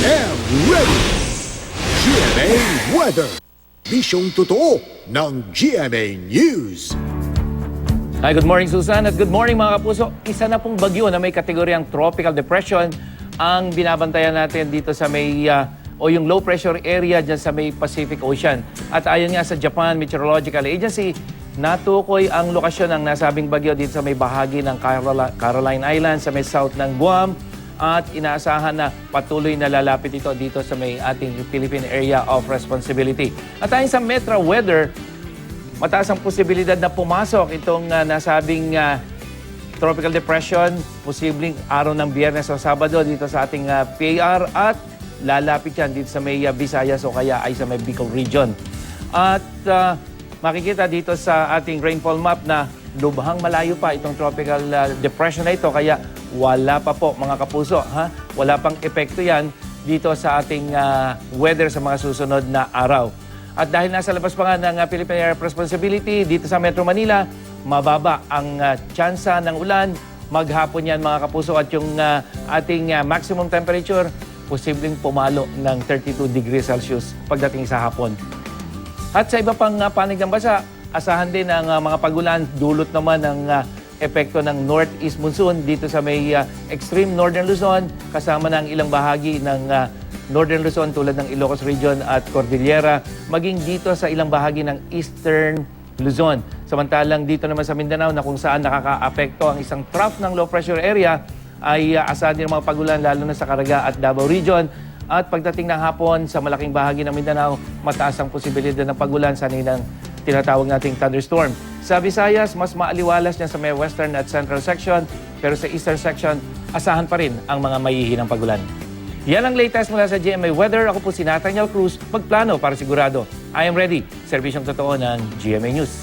and ready! GMA Weather. Bisyong totoo ng GMA News. Hi, good morning Susan at good morning mga kapuso. Isa na pong bagyo na may kategoryang tropical depression ang binabantayan natin dito sa may o yung low pressure area dyan sa may Pacific Ocean. At ayon nga sa Japan Meteorological Agency, natukoy ang lokasyon ng nasabing bagyo dito sa may bahagi ng Caroline Islands sa may south ng Guam at inaasahan na patuloy na lalapit ito dito sa may ating Philippine Area of Responsibility. At ayon sa Metro Weather, mataas ang posibilidad na pumasok itong nasabing tropical depression, posibleng araw ng Biyernes o Sabado dito sa ating PAR at lalapit yan dito sa may Visayas o kaya ay sa may Bicol region. At makikita dito sa ating rainfall map na lubhang malayo pa itong tropical depression na ito kaya wala pa po mga kapuso. Wala pang epekto yan dito sa ating weather sa mga susunod na araw. At dahil nasa labas pa nga ng Philippine Area of Responsibility dito sa Metro Manila, mababa ang tsansa ng ulan. Maghapon yan mga kapuso at yung ating maximum temperature posibleng pumalo ng 32 degrees Celsius pagdating sa hapon. At sa iba pang panig ng bansa, asahan din ang mga pagulan dulot naman ng epekto ng northeast monsoon dito sa may extreme northern Luzon kasama ng ilang bahagi ng Northern Luzon tulad ng Ilocos Region at Cordillera, maging dito sa ilang bahagi ng Eastern Luzon. Samantalang dito naman sa Mindanao na kung saan nakaka-apekto ang isang trough ng low pressure area ay asahan din mga pagulan lalo na sa Caraga at Davao Region. At pagdating ng hapon sa malaking bahagi ng Mindanao, mataas ang posibilidad ng pagulan sa ng tinatawag nating thunderstorm. Sa Visayas, mas maaliwalas niya sa may western at central section, pero sa eastern section, asahan pa rin ang mga mahihinang pagulan. Yan ang latest mula sa GMA Weather. Ako po si Nathaniel Cruz, magplano para sigurado. I am ready. Serbisyong totoo ng GMA News.